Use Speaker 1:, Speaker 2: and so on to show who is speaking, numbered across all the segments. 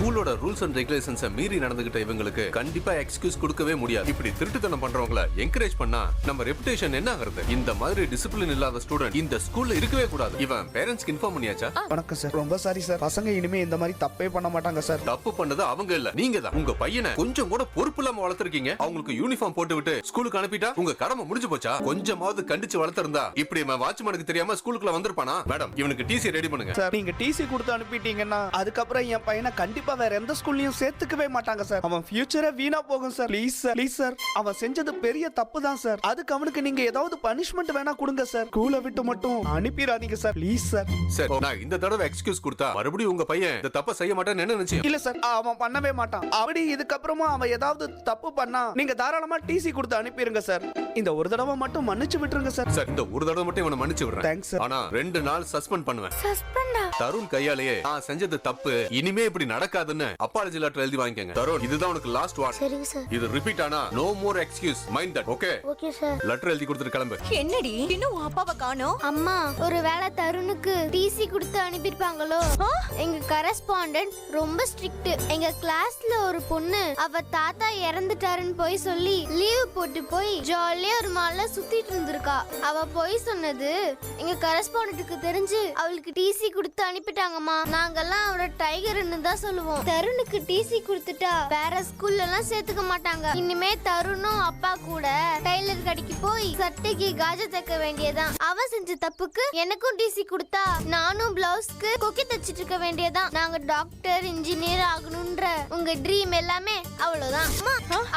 Speaker 1: ஸ்கூலோட rules and ரெகுலேஷன்ஸை மீறி நடந்துகிட்ட இவங்களுக்கு கண்டிப்பா எக்ஸ்கியூஸ் கொடுக்கவே முடியாது. இப்படி திருட்டுத்தனம் பண்றவங்கள என்கரேஜ் பண்ணா நம்ம ரெபுடேஷன் என்ன ஆகுறது? இந்த மாதிரி டிசிப்ளின் இல்லாத ஸ்டூடெண்ட் இந்த ஸ்கூல்ல இருக்கவே கூடாது. இவன் பேரண்ட்ஸ்க்கு இன்ஃபார்ம் பண்ணியாச்சா?
Speaker 2: வணக்கம் சார், ரொம்ப சாரி சார். பசங்க இனிமே இந்த மாதிரி தப்பே பண்ண மாட்டாங்க சார்.
Speaker 1: தப்பு பண்ணது அவங்க இல்ல, நீங்க தான். உங்க பையனை கொஞ்சம் கூட பொறுப்பு இல்லாம வளர்த்திருக்கீங்க. அவங்களுக்கு யூனிஃபார்ம் போட்டு விட்டு ஸ்கூலுக்கு அனுப்பிட்டா உங்க கடமை முடிஞ்சு போச்சா? கொஞ்சமாவது கண்டிச்சு வளர்த்திருந்தா இப்படி வாட்ச்மேனுக்கு தெரியாம ஸ்கூலுக்குள்ள வந்திருப்பானா? மேடம், இவனுக்கு டிசி ரெடி பண்ணுங்க.
Speaker 2: சார், நீங்க டிசி கொடுத்து அனுப்பிட்டீங்கன்னா அதுக்கப்புறம் என் பையனை கண்டிப்பா வேற எந்த ஸ்கூல்லயும் சேர்த்துக்கவே மாட்டாங்க சார். அவன் ஃபியூச்சரே வீணா போகும் sir. Please sir, please sir. அவன் செஞ்சது பெரிய தப்பு தான் சார். அதுக்கு அவனுக்கு நீங்க ஏதாவது பனிஷ்மெண்ட் வேணா கொடுங்க சார். ஸ்கூலை விட்டு மட்டும் அனுப்பிடாதீங்க சார், ப்ளீஸ் சார்.
Speaker 1: சார், நான் இந்த தடவை எக்ஸ்கியூஸ் கொடுத்தா மறுபடியும் உங்க பையன் இந்த தப்ப செய்ய மாட்டான்னு என்ன நினைச்சீங்க?
Speaker 2: இல்ல சார், அவன் பண்ணவே மாட்டான். அப்படி இதுக்கப்புறமா அவன் ஏதாவது தப்பு பண்ணா நீங்க தாராளமா டிசி கொடுத்து அனுப்பிடுங்க சார். இந்த ஒரு தடவை மட்டும் மன்னிச்சு விட்டுருங்க சார்.
Speaker 1: சார், இந்த ஒரு தடவை மட்டும் இவனை மன்னிச்சு விடுறேன்.
Speaker 2: Thanks sir.
Speaker 1: ஆனா 2 நாள் சஸ்பெண்ட் பண்ணுவேன்.
Speaker 3: சஸ்பெண்டா?
Speaker 1: தருண் கையாலேயே நான் செஞ்சது தப்பு, இனிமே இப்படி நடக்காதுன்னு அப்பாலஜி லெட்டர் எழுதி வாங்கிக்கங்க. தருண், இதுதான் உனக்கு லாஸ்ட் வார்னிங்.
Speaker 3: சரிங்க சார்.
Speaker 1: இது ரிப்பீட் ஆனா no more excuse. Mind that. Okay?
Speaker 3: Okay sir.
Speaker 1: Letter எழுதி கொடுத்துட்டு கிளம்பு.
Speaker 4: என்னடி இன்னும் அப்பாவை காணோம்?
Speaker 3: அம்மா, ஒருவேளை தருணுக்கு டிசி கொடுத்து அனுப்பிருப்பாங்களோ? எங்க கரஸ்பாண்டன்ட் ரொம்ப ஸ்ட்ரிக்ட். எங்க கிளாஸ்ல ஒரு பொண்ணு அவ தாத்தா இறந்துட்டாருன்னு போய் சொல்லி லீவ் போட்டு போய் ஜாலியா ஒரு மால்ல சுத்திட்டு இருந்திருக்கா. அவ போய் சொன்னது எங்க கரஸ்பாண்டன்ட்டுக்கு தெரிஞ்சு அவளுக்கு டிசி கொடுத்து அனுப்பிட்டாங்கம்மா. நாங்கெல்லாம் அவரை டைகர்னு தான் சொல்லுவோம். தருணுக்கு டிசி கொடுத்துட்டா வேற ஸ்கூல்ல எல்லாம் சேர்த்துக்க மாட்டாங்க. இனிமே தருணும் அப்பா கூட டைலர் கடைக்கு போய் சட்டைக்கு காஜ தைக்க வேண்டியதான். அவ செஞ்ச தப்புக்கு எனக்கும் டிசி கொடுத்தா நானும் பிளவுஸ்க்கு கொக்கி தச்சிட்டு இருக்க வேண்டியதான். நாங்க டாக்டர் இன்ஜினியர் ஆகணும்ன்ற உங்க ட்ரீம் எல்லாமே அவ்வளவுதான்.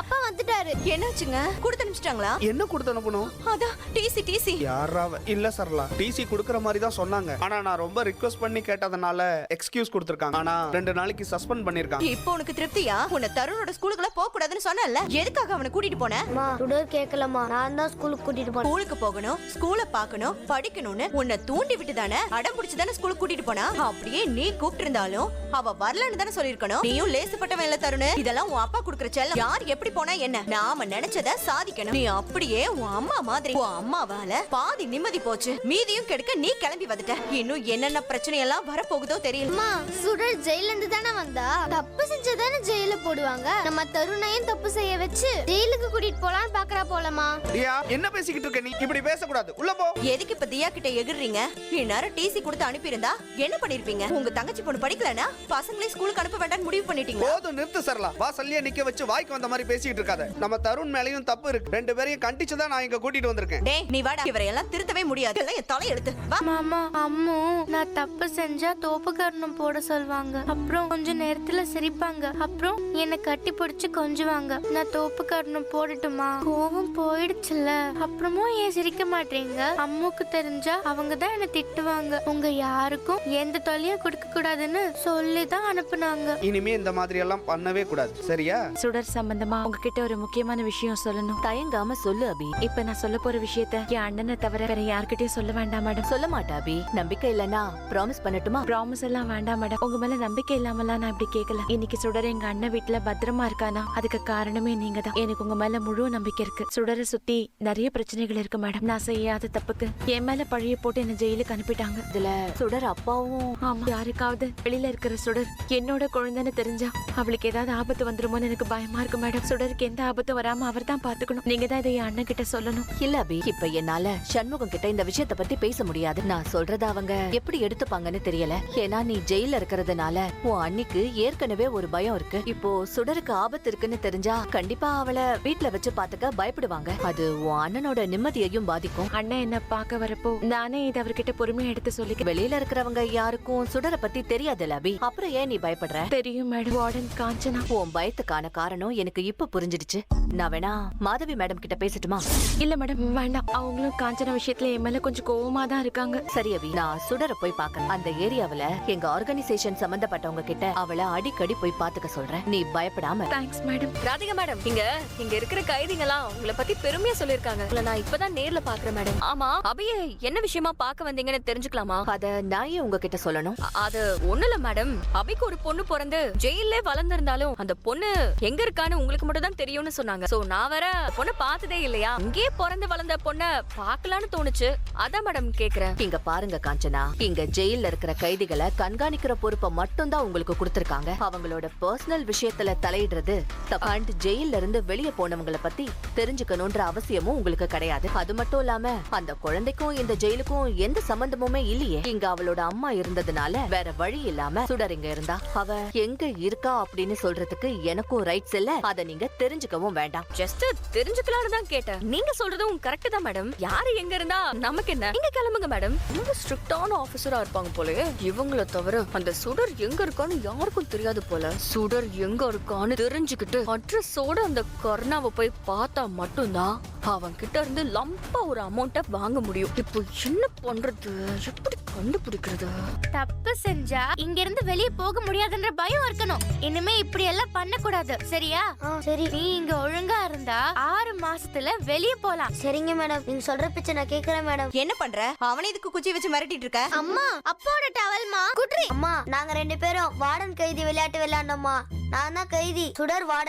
Speaker 3: அப்பா வந்துட்டாரு.
Speaker 4: என்னாச்சுங்க? கொடுத்து அனுப்பிச்சிட்டாங்களா?
Speaker 2: என்ன கொடுத்து அனுப்பணும்?
Speaker 4: அதான் டிசி.
Speaker 2: யாராவ? இல்ல சரலா, டிசி கொடுக்கற மாதிரி தான் சொன்னாங்க. ஆனா நான் ரொம்ப ரிக்வெஸ்ட் பண்ணி கேட்டதனால எக்ஸ்கியூஸ் கொடுத்திருக்காங்க. ஆனா 2 நாளைக்கு சஸ்பெண்ட் பண்ணிருக்காங்க.
Speaker 4: இப்போ உனக்கு திருப்தியா? உன்னை தருணோட ஸ்கூலுக்குள்ள போக கூடாதுன்னு சொன்னல, எதுக்காக அவனை கூட்டிட்டு போன?
Speaker 3: சுடர் கேக்கலமா, நான் தான் ஸ்கூலுக்கு கூட்டிட்டு போனேன்.
Speaker 4: ஸ்கூலுக்கு போகணும், ஸ்கூலை பார்க்கணும், படிக்கணும்னு உன்னை தூண்டி விட்டு தானே, அடம் பிடிச்சு தானே ஸ்கூலுக்கு கூட்டிட்டு போனா. அப்படியே நீ கூப்பிட்டு இருந்தாலும் அவ வரலன்னு தானே சொல்லிருக்கணும். நீயும் லேசுப்பட்டவன் இல்ல தருண். இதெல்லாம் உன் அப்பா குடுக்குற செல்லம். யார் எப்படி போனா என்ன, நாம நினைச்சத சாதிக்கணும். நீ அப்படியே உன் அம்மா மாதிரி. உன் அம்மாவால பாதி நிம்மதி போச்சு, மீதியும் கெடுக்க நீ கிளம்பி வந்துட்ட. இன்னும் என்னென்ன பிரச்சனை எல்லாம் வரப்போகுதோ தெரியல.
Speaker 3: சுடர் ஜெயில இருந்து தானே வந்தா, தப்பு செஞ்சதானே ஜெயில போடுவாங்க. நம்ம தருணையும் தப்பு செய்ய வச்சு ஜெயிலுக்கு கூட்டிட்டு போலான்னு பாக்குறா போலமா.
Speaker 2: தியா, என்ன பேசிக்கிட்டு இருக்க நீ? இப்படி பேசக்கூடாது, உள்ள போ.
Speaker 4: எதுக்கு இப்ப தியா கிட்ட எகிர்றீங்க? இந்நேரம் டிசி கொடுத்து அனுப்பியிருந்தா என்ன பண்ணிருப்பீங்க? உங்க தங்கச்சி பொண்ணு படிக்கலனா பசங்களே ஸ்கூலுக்கு அனுப்ப வேண்டாம்னு முடிவு பண்ணிட்டீங்க.
Speaker 2: போதும், நிறுத்து சரலா. வாசல்லையே நிக்க வச்சு வாய்க்கு வந்த மாதிரி பேசிட்டு இருக்காத. நம்ம தருண் மேலயும் தப்பு இருக்கு. 2 பேரையும் கண்டிச்சு தான் நான் இங்க கூட்டிட்டு வந்திருக்கேன்.
Speaker 4: டேய், நீ வாடா. இவரை எல்லாம் திருத்தவே முடியாது. எல்லாம் என் தலை எடுத்து வா.
Speaker 5: மாமா, அம்மு நான் தப்பு செஞ்சா தோப்புக்கரணம் போட சொல்வாங்க. அப்புறம் கொஞ்ச நேரத்துல சிரிப்பாங்க. அப்புறம் என்னை கட்டி பிடிச்சு கொஞ்சுவாங்க. நான் தோப்புக்கரணம் போடட்டுமா? கோவம் போயிடுச்சுல. அப்புறமும் ஏன் சிரிக்க மாட்டீங்க? அம்முக்கு தெரிஞ்சா அவங்க தான் என்ன திட்டுவாங்க. உங்க யாருக்கும் எந்த தொல்லையும் கொடுக்க கூடாதுன்னு சொல்லி தான் அனுப்புனாங்க.
Speaker 2: இனிமே இந்த மாதிரி எல்லாம் பண்ணவே கூடாது, சரியா?
Speaker 6: சுடர் சம்பந்தமா உங்ககிட்ட ஒரு முக்கியமான விஷயம் சொல்லணும்.
Speaker 7: தயங்காம சொல்லு அபி.
Speaker 6: இப்ப நான் சொல்ல போற விஷயத்த என் அண்ணனை தவிர வேற யார்கிட்டயும் சொல்ல வேண்டாம் மேடம்.
Speaker 7: சொல்ல மாட்டா அபி. நம்பிக்கை இல்லனா ப்ராமிஸ் பண்ணட்டுமா?
Speaker 6: ப்ராமிஸ் எல்லாம் வேண்டாம் மேடம். உங்க மேல நம்பிக்கை இல்லாமலாம் நான் இப்படி கேட்கல. இன்னைக்கு சுடர் எங்க அண்ணன் வீட்டுல பத்திரமா இருக்கானா, அதுக்கு காரணமே நீங்க தான். எனக்கு உங்க மேல முழு நம்பிக்கை இருக்கு. சுடரை சுத்தி நிறைய பிரச்சனைகள் இருக்கு மேடம். நான் செய்யாத தப்புக்கு என் மேல பழிய போட்டு என்ன ஜெயிலுக்கு அனுப்பிட்டாங்க.
Speaker 7: இதுல சுடர் அப்பாவும்.
Speaker 6: ஆமா, யாருக்காவது வெளியில இருக்கிற சுடர் என்னோட குழந்தைன்னு தெரிஞ்சா அவளுக்கு ஏதாவது ஆபத்து வந்துருமோன்னு எனக்கு பயமா இருக்கு மேடம். சுடருக்கு எந்த ஆபத்தும் வராம அவர் தான் பாத்துக்கணும். நீங்க தான் இதை என் அண்ணன் கிட்ட சொல்லணும்.
Speaker 7: இல்ல அபி, இப்ப என்னால சண்முகம் கிட்ட இந்த விஷயத்த பத்தி பேச முடியாது. நான் சொல்றத அவங்க எப்படி எடுத்துப்பாங்கன்னு தெரியல. ஏன்னா நீ ஜெயில இருக்கிறதுனால உன் அண்ணிக்கு ஏற்கனவே ஒரு பயம் இருக்கு. இப்போ சுடருக்கு ஆபத்து இருக்குன்னு தெரிஞ்சா கண்டிப்பா அவளை வீட்டுல வச்சு பாத்துக்க பயப்படுவாங்க. அது உன் அண்ணனோட நிம்மதியையும் பாதிக்கும்.
Speaker 6: அண்ணன் என்ன பாக்க வரப்போ நானே இதை அவர்கிட்ட பொறுமையா எடுத்து சொல்லிக்க.
Speaker 7: வெளியில இருக்கிறவங்க யாருக்கும் சுடரை பத்தி தெரியாதுல்ல அபி. அப்புறம் ஏன் நீ பயப்படுற?
Speaker 6: தெரியும் மேடம். வார்டன் காஞ்சனா.
Speaker 7: உன் பயத்துக்கான காரணம் எனக்கு இப்ப புரிஞ்சிடுச்சு. நான் வேணா மாதவி மேடம் கிட்ட பேசட்டுமா?
Speaker 6: இல்ல மேடம், வேண்டாம். அவங்களும் காஞ்சனா விஷயத்துல என் மேல கொஞ்சம் கோவமா தான் இருக்காங்க.
Speaker 7: சரி அபி, நான் சுடரை போய் பார்க்கணும். அந்த ஏரியாவுல எங்க ஆர்கனைசேஷன் சம்பந்தப்பட்டவங்க கிட்ட அவளை அடிக்கடி போய் பாத்துக்க சொல்றேன். நீ பயப்படாம.
Speaker 6: Thanks madam.
Speaker 8: ராதிகா மேடம், இங்க இருக்கிற கைதிங்கலாம் உங்களை பத்தி பெருமையா சொல்லிருக்காங்க. உங்களை நான் இப்பதான் நேர்ல பாக்குறேன் மேடம். ஆமா, அபியே என்ன விஷயமா பார்க்க வந்தீங்கன்னு தெரிஞ்சுக்கலாமா?
Speaker 7: அத நான் ஏன் உங்ககிட்ட சொல்லணும்?
Speaker 8: அது ஒண்ணுல மேடம், அபிக்கு ஒரு பொண்ணு பிறந்து ஜெயிலே வளர்ந்திருந்தாலும் அந்த பொண்ணு எங்க இருக்கான்னு உங்களுக்கு மட்டும் தான் தெரியும்னு சொன்னாங்க. சோ நான் வேற பொண்ணு பார்த்ததே இல்லையா, இங்கே பிறந்து வளர்ந்த பொண்ண பாக்கலான்னு தோணுச்சு. அதான் மேடம் கேக்குறேன்.
Speaker 7: இங்க பாருங்க காஞ்சனா, இங்க ஜெயில இருக்கிற கைதிகளை கண்காணிக்கிற பொறுப்பை மட்டும் தான் உங்களுக்கு கொடுத்து கொடுத்திருக்காங்க. அவங்களோட பர்சனல் விஷயத்துல தலையிடுறது அண்ட் ஜெயில இருந்து வெளியே போனவங்கள பத்தி தெரிஞ்சுக்கணும்ன்ற அவசியமும் உங்களுக்கு கிடையாது. அது மட்டும் இல்லாம அந்த குழந்தைக்கும் இந்த ஜெயிலுக்கும் எந்த சம்பந்தமுமே இல்லையே. இங்க அவளோட அம்மா இருந்ததுனால வேற வழி இல்லாம சுடர் இங்க இருந்தா. அவ எங்க இருக்கா அப்படின்னு சொல்றதுக்கு எனக்கும் ரைட்ஸ் இல்ல. அத நீங்க தெரிஞ்சுக்கவும் வேண்டாம்.
Speaker 8: ஜஸ்ட் தெரிஞ்சுக்கலாம்னு தான் கேட்டேன். நீங்க சொல்றதும் கரெக்ட் தான் மேடம். யாரு எங்க இருந்தா நமக்கு என்ன? நீங்க கிளம்புங்க மேடம். ரொம்ப ஸ்ட்ரிக்டான ஆபீசரா இருப்பாங்க போல. இவங்கள தவிர அந்த சுடர் எங்க இருக்கான்னு யாருக்கும் தெரியாது போல. சுடர் எங்க இருக்கான்னு தெரிஞ்சுக்கிட்டு அட்ரஸோட அந்த கர்ணாவை போய் பார்த்தா மட்டும்தான் அவன் கிட்ட இருந்து லம்பா ஒரு அமௌண்ட்டை வாங்க முடியும். இப்போ என்ன பண்றது? எப்படி கண்டுபிடிக்கிறது?
Speaker 5: தப்பு செஞ்சா இங்க இருந்து வெளியே போக முடியாதுன்ற பயம் இருக்கணும். இனிமே இப்படி எல்லாம் பண்ண கூடாது, சரியா?
Speaker 3: சரி.
Speaker 5: நீ இங்க ஒழுங்கா இருந்தா 6 மாசத்துல வெளியே போலாம்.
Speaker 3: சரிங்க மேடம், நீங்க சொல்ற பிச்சை நான் கேக்குறேன் மேடம்.
Speaker 4: என்ன பண்ற? அவனை இதுக்கு குச்சி வச்சு மிரட்டிட்டு இருக்க?
Speaker 3: அம்மா, அப்பாவோட டவல்மா குட்ரி. அம்மா, நாங்க 2 பேரும் வார்டன் கைதி விளையாட்டு விளையாண்டோம்மா. நான் தான் கைதி, சுடர் வார்டன்.